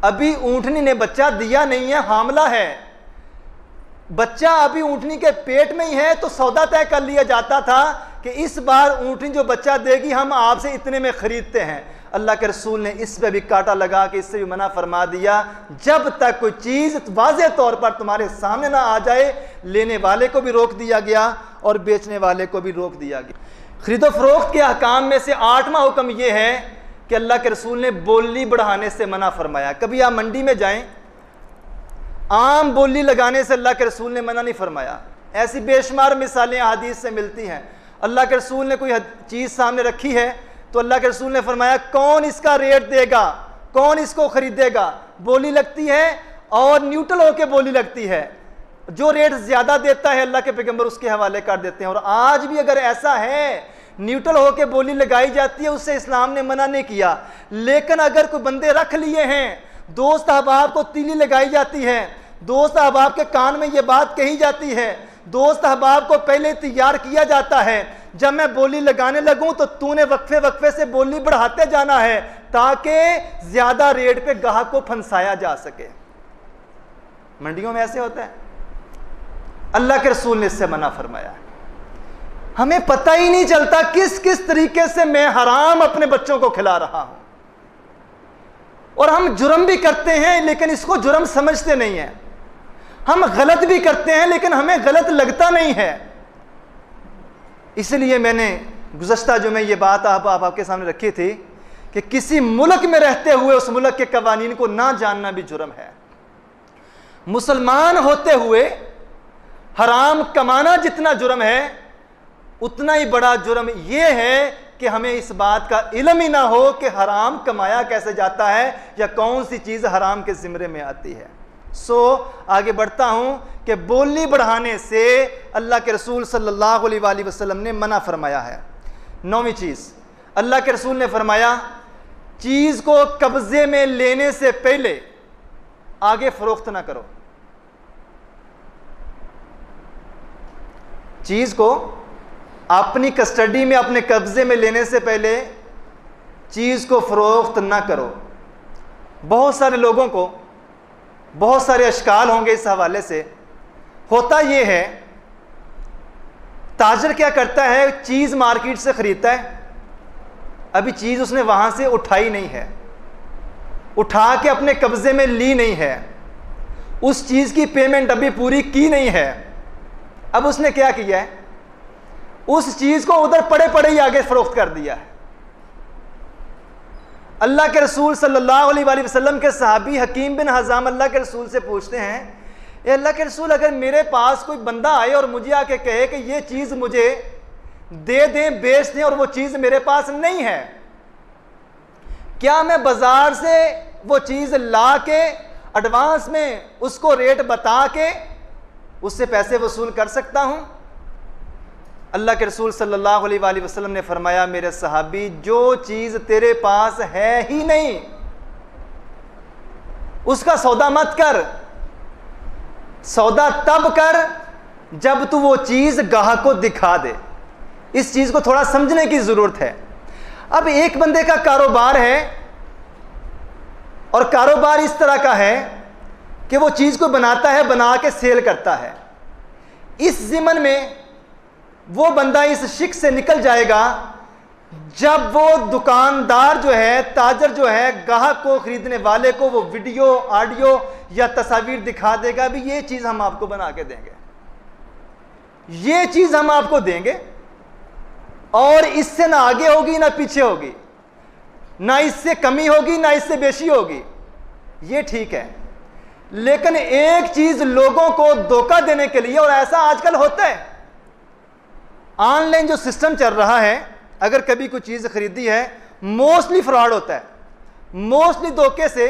अभी ऊँटनी ने बच्चा दिया नहीं है, हामला है, बच्चा अभी ऊँटनी के पेट में ही है, तो सौदा तय कर लिया जाता था कि इस बार ऊँटनी जो बच्चा देगी हम आपसे इतने में खरीदते हैं। अल्लाह के रसूल ने इस पे भी कांटा लगा के इससे भी मना फरमा दिया, जब तक कोई चीज़ वाज़े तौर पर तुम्हारे सामने ना आ जाए, लेने वाले को भी रोक दिया गया और बेचने वाले को भी रोक दिया गया। खरीदो फरोख्त के अहकाम में से 8वां हुक्म यह है कि अल्लाह के रसूल ने बोली बढ़ाने से मना फरमाया। कभी आप मंडी में जाएं, आम बोली लगाने से अल्लाह के रसूल ने मना नहीं फरमाया। ऐसी बेशुमार मिसालें हदीस से मिलती हैं। अल्लाह के रसूल ने कोई चीज़ सामने रखी है तो अल्लाह के रसूल ने फरमाया कौन इसका रेट देगा, कौन इसको खरीदेगा। बोली लगती है और न्यूट्रल होकर बोली लगती है, जो रेट ज़्यादा देता है अल्लाह के पैगंबर उसके हवाले कर देते हैं। और आज भी अगर ऐसा है, न्यूट्रल होकर बोली लगाई जाती है, उससे इस्लाम ने मना नहीं किया। लेकिन अगर कोई बंदे रख लिए हैं, दोस्त अहबाब को तीली लगाई जाती है, दोस्त अहबाब के कान में ये बात कही जाती है, दोस्त अहबाब को पहले तैयार किया जाता है, जब मैं बोली लगाने लगूं तो तूने वक्फे वक्फे से बोली बढ़ाते जाना है ताकि ज्यादा रेट पे ग्राहक को फंसाया जा सके। मंडियों में ऐसे होता है। अल्लाह के रसूल ने इससे मना फरमाया। हमें पता ही नहीं चलता किस किस तरीके से मैं हराम अपने बच्चों को खिला रहा हूं, और हम जुर्म भी करते हैं लेकिन इसको जुर्म समझते नहीं है। हम गलत भी करते हैं लेकिन हमें गलत लगता नहीं है। इसलिए मैंने गुज़श्ता जो मैं ये बात आपके सामने रखी थी कि किसी मुल्क में रहते हुए उस मुल्क के कवानीन को ना जानना भी जुर्म है। मुसलमान होते हुए हराम कमाना जितना जुर्म है, उतना ही बड़ा जुर्म यह है कि हमें इस बात का इल्म ही ना हो कि हराम कमाया कैसे जाता है या कौन सी चीज़ हराम के ज़िम्मे में आती है। आगे बढ़ता हूं कि बोली बढ़ाने से अल्लाह के रसूल सल्लल्लाहु अलैहि वसल्लम ने मना फरमाया है। 9वीं चीज़, अल्लाह के रसूल ने फरमाया चीज़ को कब्जे में लेने से पहले आगे फरोख्त ना करो। चीज़ को अपनी कस्टडी में, अपने कब्जे में लेने से पहले चीज़ को फरोख्त ना करो। बहुत सारे लोगों को बहुत सारे अश्काल होंगे इस हवाले से। होता यह है, ताजर क्या करता है, चीज़ मार्केट से ख़रीदता है, अभी चीज़ उसने वहाँ से उठाई नहीं है, उठा के अपने कब्ज़े में ली नहीं है, उस चीज़ की पेमेंट अभी पूरी की नहीं है। अब उसने क्या किया है, उस चीज़ को उधर पड़े पड़े ही आगे फ़रोख्त कर दिया है। अल्लाह के रसूल सल्लल्लाहु अलैहि वसल्लम के सहाबी हकीम बिन हज़ाम अल्लाह के रसूल से पूछते हैं, ए अल्लाह के रसूल, अगर मेरे पास कोई बंदा आए और मुझे आके कहे कि ये चीज़ मुझे दे दें, बेच दें, और वो चीज़ मेरे पास नहीं है, क्या मैं बाज़ार से वो चीज़ ला के एडवांस में उसको रेट बता के उससे पैसे वसूल कर सकता हूँ? अल्लाह के रसूल सल्लल्लाहु अलैहि वसल्लम ने फरमाया, मेरे सहाबी, जो चीज़ तेरे पास है ही नहीं उसका सौदा मत कर। सौदा तब कर जब तू वो चीज़ गाहक को दिखा दे। इस चीज़ को थोड़ा समझने की ज़रूरत है। अब एक बंदे का कारोबार है और कारोबार इस तरह का है कि वो चीज़ को बनाता है, बना के सेल करता है। इस ज़िमन में वो बंदा इस शिक से निकल जाएगा जब वो दुकानदार जो है, ताजर जो है, गाहक को, खरीदने वाले को वो वीडियो, ऑडियो या तस्वीर दिखा देगा, भी ये चीज़ हम आपको बना के देंगे, ये चीज़ हम आपको देंगे, और इससे ना आगे होगी ना पीछे होगी, ना इससे कमी होगी ना इससे बेशी होगी। ये ठीक है। लेकिन एक चीज लोगों को धोखा देने के लिए, और ऐसा आजकल होता है, ऑनलाइन जो सिस्टम चल रहा है, अगर कभी कोई चीज खरीदी है, मोस्टली फ्रॉड होता है, मोस्टली धोखे से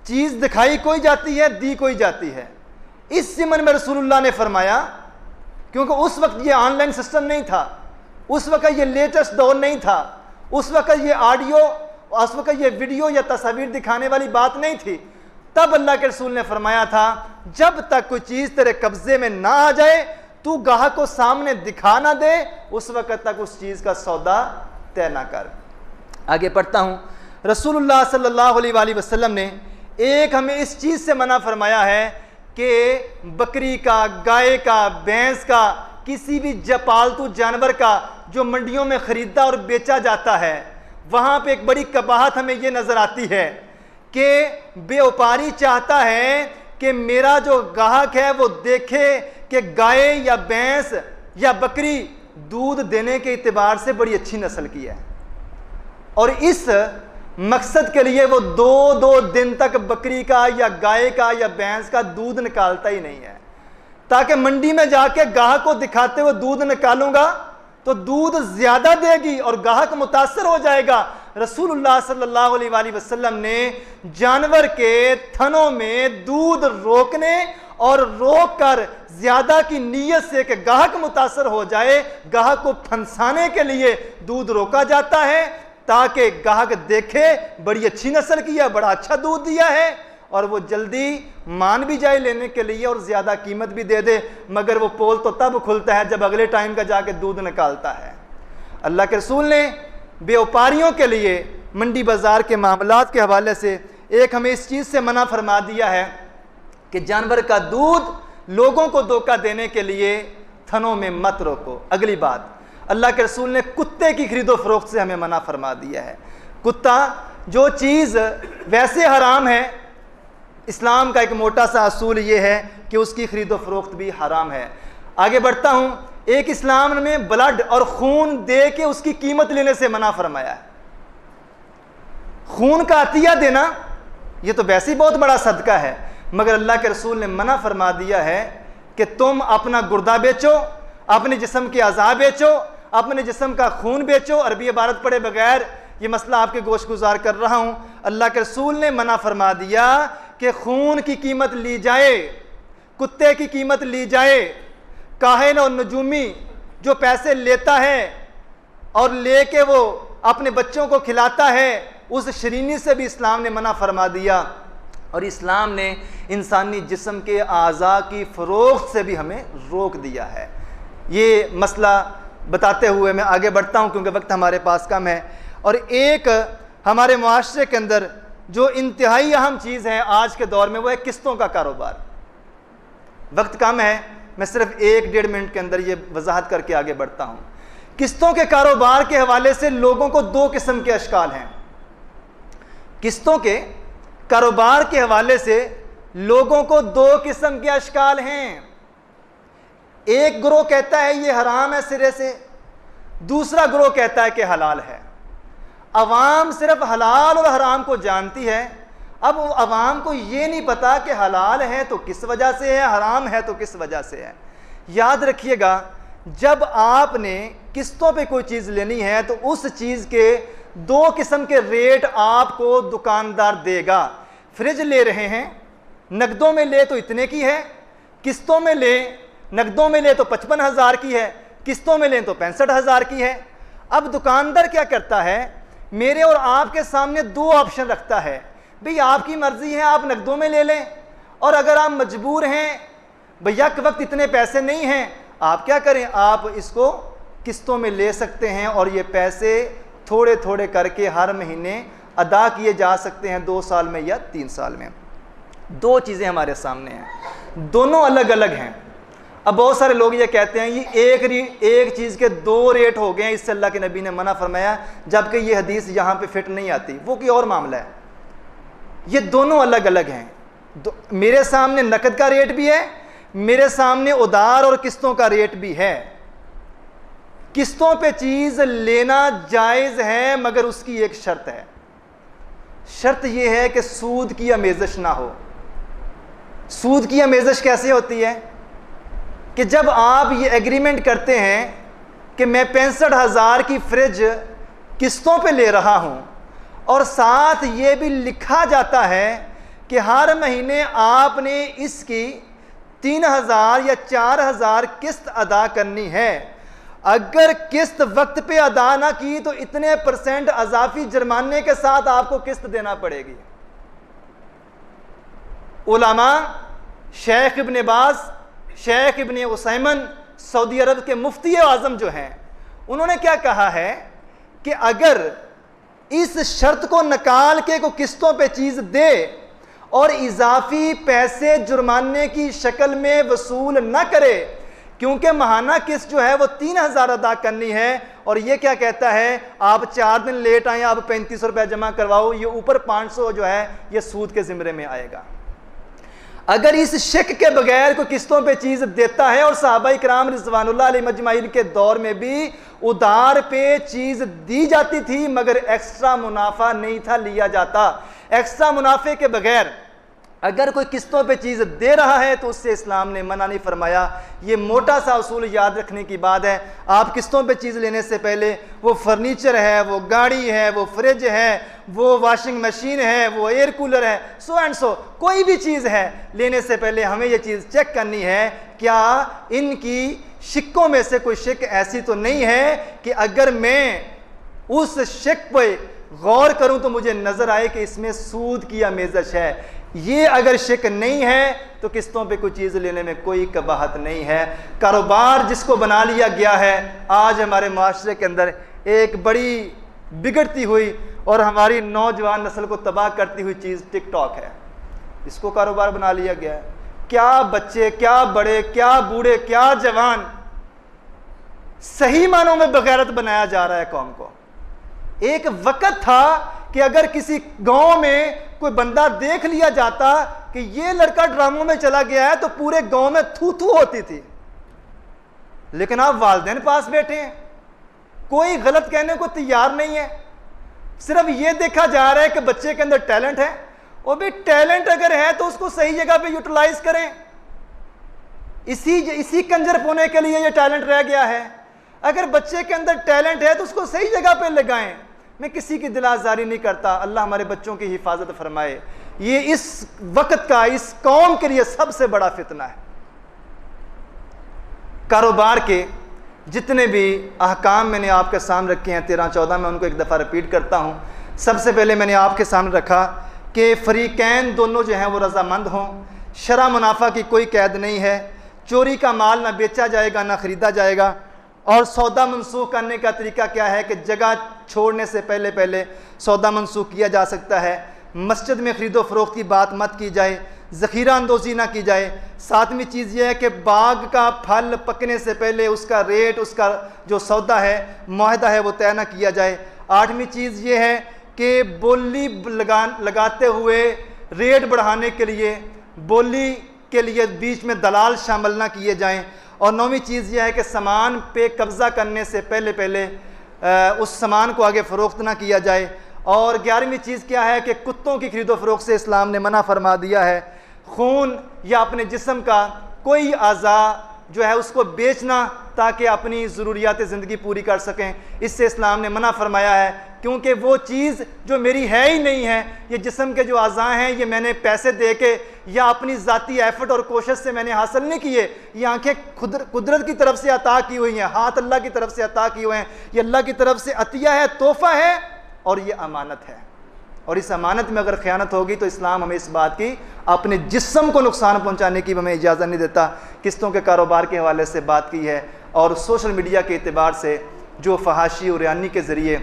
चीज दिखाई कोई जाती है, दी कोई जाती है। इस ज़मन में रसूलुल्लाह ने फरमाया, क्योंकि उस वक्त ये ऑनलाइन सिस्टम नहीं था, उस वक्त ये लेटेस्ट दौर नहीं था, उस वक्त ये ऑडियो, उस वक्त ये वीडियो या तस्वीर दिखाने वाली बात नहीं थी। तब अल्लाह के रसूल ने फरमाया था, जब तक कोई चीज तेरे कब्जे में ना आ जाए, तू गाहक को सामने दिखा ना दे, उस वक्त तक उस चीज का सौदा तय ना कर। आगे पढ़ता हूं, रसूलुल्लाह सल्लल्लाहु अलैहि वसल्लम ने एक हमें इस चीज से मना फरमाया है कि बकरी का, गाय का, भैंस का, किसी भी पालतू जानवर का जो मंडियों में खरीदा और बेचा जाता है, वहां पे एक बड़ी कबाहत हमें ये नजर आती है कि व्यापारी चाहता है कि मेरा जो गाहक है वो देखे कि गाय या भैंस या बकरी दूध देने के इत्तेबार से बड़ी अच्छी नस्ल की है, और इस मकसद के लिए वो दो दिन तक बकरी का या गाय का या भैंस का दूध निकालता ही नहीं है, ताकि मंडी में जाके गाहक को दिखाते हुए दूध निकालूंगा तो दूध ज्यादा देगी और गाहक मुतासर हो जाएगा। रसूलुल्लाह सल्लल्लाहु अलैहि वसल्लम ने जानवर के थनों में दूध रोकने और रोक कर ज्यादा की नीयत से कि गाहक मुतासर हो जाए, गाहक को फंसाने के लिए दूध रोका जाता है, ताकि गाहक देखे बड़ी अच्छी नस्ल की है, बड़ा अच्छा दूध दिया है, और वो जल्दी मान भी जाए लेने के लिए और ज्यादा कीमत भी दे दे। मगर वो पोल तो तब खुलता है जब अगले टाइम का जाके दूध निकालता है। अल्लाह के रसूल ने व्यापारियों के लिए मंडी बाजार के मामलात के हवाले से एक हमें इस चीज से मना फरमा दिया है कि जानवर का दूध लोगों को धोखा देने के लिए थनों में मत रोको। अगली बात, अल्लाह के रसूल ने कुत्ते की खरीदो फरोख्त से हमें मना फरमा दिया है। कुत्ता जो चीज़ वैसे हराम है, इस्लाम का एक मोटा सा असूल ये है कि उसकी खरीदो फरोख्त भी हराम है। आगे बढ़ता हूँ, एक इस्लाम में ब्लड और खून दे के उसकी कीमत लेने से मना फरमाया है। खून का अतिया देना ये तो वैसे ही बहुत बड़ा सदका है, मगर अल्लाह के रसूल ने मना फरमा दिया है कि तुम अपना गुर्दा बेचो, अपने जिस्म के अज़ा बेचो, अपने जिस्म का खून बेचो। अरबी इबारत पढ़े बगैर ये मसला आपके गोश गुजार कर रहा हूँ। अल्लाह के रसूल ने मना फरमा दिया कि खून की कीमत ली जाए, कुत्ते की कीमत ली जाए। काहिन और नजूमी जो पैसे लेता है और लेके वो अपने बच्चों को खिलाता है, उस शरीनी से भी इस्लाम ने मना फरमा दिया। और इस्लाम ने इंसानी जिस्म के आज़ा की फ़रोख्त से भी हमें रोक दिया है। ये मसला बताते हुए मैं आगे बढ़ता हूँ क्योंकि वक्त हमारे पास कम है। और एक हमारे मुआशरे के अंदर जो इंतहाई अहम चीज़ है आज के दौर में, वो है किस्तों का कारोबार। वक्त कम है, मैं सिर्फ 1-1.5 मिनट के अंदर ये वजाहत करके आगे बढ़ता हूँ। किस्तों के कारोबार के हवाले से लोगों को 2 किस्म के अशकाल हैं। किस्तों के कारोबार के हवाले से लोगों को 2 किस्म के अशकाल हैं। एक ग्रोह कहता है ये हराम है सिरे से, दूसरा ग्रोह कहता है कि हलाल है। अवाम सिर्फ हलाल और हराम को जानती है। अब अवाम को ये नहीं पता कि हलाल है तो किस वजह से है, हराम है तो किस वजह से है। याद रखिएगा, जब आपने किस्तों पे कोई चीज़ लेनी है तो उस चीज़ के 2 किस्म के रेट आपको दुकानदार देगा। फ्रिज ले रहे हैं, नकदों में ले तो इतने की है, किस्तों में ले, नकदों में ले तो 55,000 की है, किस्तों में लें तो 65,000 की है। अब दुकानदार क्या करता है, मेरे और आपके सामने 2 ऑप्शन रखता है। भाई आपकी मर्जी है, आप नकदों में ले लें, और अगर आप मजबूर हैं, भैया के वक्त इतने पैसे नहीं हैं, आप क्या करें, आप इसको किस्तों में ले सकते हैं और ये पैसे थोड़े थोड़े करके हर महीने अदा किए जा सकते हैं, 2 साल में या 3 साल में। 2 चीज़ें हमारे सामने हैं, दोनों अलग अलग हैं। अब बहुत सारे लोग ये कहते हैं ये एक चीज़ के 2 रेट हो गए हैं, इससे अल्लाह के नबी ने मना फरमाया, जबकि ये हदीस यहाँ पे फिट नहीं आती। वो कोई और मामला है, ये दोनों अलग अलग हैं। मेरे सामने नकद का रेट भी है, मेरे सामने उधार और किस्तों का रेट भी है। किस्तों पे चीज़ लेना जायज़ है, मगर उसकी एक शर्त है। शर्त यह है कि सूद की आमेज़श ना हो। सूद की आमेज़श कैसे होती है कि जब आप ये एग्रीमेंट करते हैं कि मैं 65,000 की फ्रिज किस्तों पे ले रहा हूँ और साथ ये भी लिखा जाता है कि हर महीने आपने इसकी 3,000 या 4,000 किस्त अदा करनी है, अगर किस्त वक्त पे अदा ना की तो इतने % अजाफी जुर्माने के साथ आपको किस्त देना पड़ेगी। उलमा शेख इब्न बाज, शेख इब्न उसैमन, सऊदी अरब के मुफ्ती आज़म जो हैं, उन्होंने क्या कहा है कि अगर इस शर्त को निकाल के को किस्तों पे चीज़ दे और इजाफी पैसे जुर्माने की शक्ल में वसूल न करे, क्योंकि माहाना किस्त जो है वो 3,000 अदा करनी है और ये क्या कहता है आप 4 दिन लेट आए आप 3500 रुपया जमा करवाओ, ये ऊपर 500 जो है ये सूद के ज़िम्मे में आएगा। अगर इस शक के बगैर कोई किस्तों पे चीज़ देता है, और सहाबा किराम रिज़वानुल्लाह अलैहिम अजमाइन के दौर में भी उधार पे चीज़ दी जाती थी मगर एक्स्ट्रा मुनाफा नहीं था लिया जाता। एक्स्ट्रा मुनाफे के बगैर अगर कोई किस्तों पे चीज़ दे रहा है तो उससे इस्लाम ने मना नहीं फरमाया। ये मोटा सा उसूल याद रखने की बात है। आप किस्तों पे चीज़ लेने से पहले, वो फर्नीचर है, वो गाड़ी है, वो फ्रिज है, वो वॉशिंग मशीन है, वो एयर कूलर है, सो एंड सो कोई भी चीज़ है, लेने से पहले हमें ये चीज़ चेक करनी है क्या इनकी शिक्कों में से कोई शिक ऐसी तो नहीं है कि अगर मैं उस शिक पे गौर करूं तो मुझे नज़र आए कि इसमें सूद की आमेज़श है। ये अगर शिक नहीं है तो किस्तों पे कोई चीज़ लेने में कोई कबाहत नहीं है। कारोबार जिसको बना लिया गया है, आज हमारे माशरे के अंदर एक बड़ी बिगड़ती हुई और हमारी नौजवान नस्ल को तबाह करती हुई चीज़ टिकटॉक है। इसको कारोबार बना लिया गया है। क्या बच्चे, क्या बड़े, क्या बूढ़े, क्या जवान, सही मानों में बगैरत बनाया जा रहा है कौम को। एक वक्त था कि अगर किसी गांव में कोई बंदा देख लिया जाता कि ये लड़का ड्रामों में चला गया है तो पूरे गांव में थू थू होती थी। लेकिन आप वालिदैन पास बैठे हैं, कोई गलत कहने को तैयार नहीं है। सिर्फ ये देखा जा रहा है कि बच्चे के अंदर टैलेंट है, और भी टैलेंट अगर है तो उसको सही जगह पे यूटिलाइज करें। इसी कंजरपोने के लिए ये टैलेंट रह गया है। अगर बच्चे के अंदर टैलेंट है तो उसको सही जगह पे लगाएं। मैं किसी की दिल आज़ारी नहीं करता, अल्लाह हमारे बच्चों की हिफाजत फरमाए। ये इस वक्त का, इस कौम के लिए सबसे बड़ा फितना है। कारोबार के जितने भी अहकाम मैंने आपके सामने रखे हैं 13-14 में उनको एक दफ़ा रिपीट करता हूँ। सबसे पहले मैंने आपके सामने रखा कि फ़रीक़ैन दोनों जो हैं वो रज़ामंद हों, शरअ मुनाफा की कोई कैद नहीं है, चोरी का माल ना बेचा जाएगा ना ख़रीदा जाएगा, और सौदा मनसूख करने का तरीका क्या है कि जगह छोड़ने से पहले पहले सौदा मनसूख किया जा सकता है। मस्जिद में ख़रीदो फ़रोख्त की बात मत की जाए, ज़ख़ीरा अंदोज़ी ना की जाए। सातवीं चीज़ यह है कि बाग का फल पकने से पहले उसका रेट, उसका जो सौदा है, मुआहदा है, वो तय ना किया जाए। आठवीं चीज़ ये है कि बोली लगाते हुए रेट बढ़ाने के लिए, बोली के लिए बीच में दलाल शामिल ना किए जाएँ। और नौवीं चीज़ यह है कि सामान पे कब्ज़ा करने से पहले पहले उस सामान को आगे फ़रोख्त ना किया जाए। और 11वीं चीज़ क्या है कि कुत्तों की खरीदो फ़रोख्त से इस्लाम ने मना फरमा दिया है। खून या अपने जिस्म का कोई अज़ा जो है उसको बेचना ताकि अपनी ज़रूरियात ज़िंदगी पूरी कर सकें, इससे इस्लाम ने मना फरमाया है। क्योंकि वो चीज़ जो मेरी है ही नहीं है, ये जिस्म के जो अज़ा हैं ये मैंने पैसे दे के या अपनी ज़ाती एफ़र्ट और कोशिश से मैंने हासिल नहीं किए। ये आँखें कुदरत की तरफ से अता की हुई हैं, हाथ अल्लाह की तरफ से अता किए हुए हैं। ये अल्लाह की तरफ से अतिया है, तोहफ़ा है, और ये अमानत है। और इस अमानत में अगर ख़यानत होगी तो इस्लाम हमें इस बात की, अपने जिस्म को नुकसान पहुँचाने की हमें इजाज़त नहीं देता। किस्तों के कारोबार के हवाले से बात की है, और सोशल मीडिया के एतबार से जो फहाशी और यानी के ज़रिए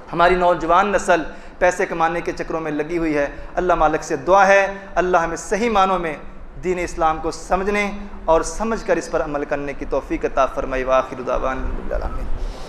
हमारी नौजवान नस्ल पैसे कमाने के चक्रों में लगी हुई है। अल्लाह मालिक से दुआ है अल्लाह हमें सही मानों में दीन इस्लाम को समझने और समझ कर इस पर अमल करने की तौफ़ीक़ अता फ़रमाए। व आखिर दावाना अनिल हम्दुलिल्लाह।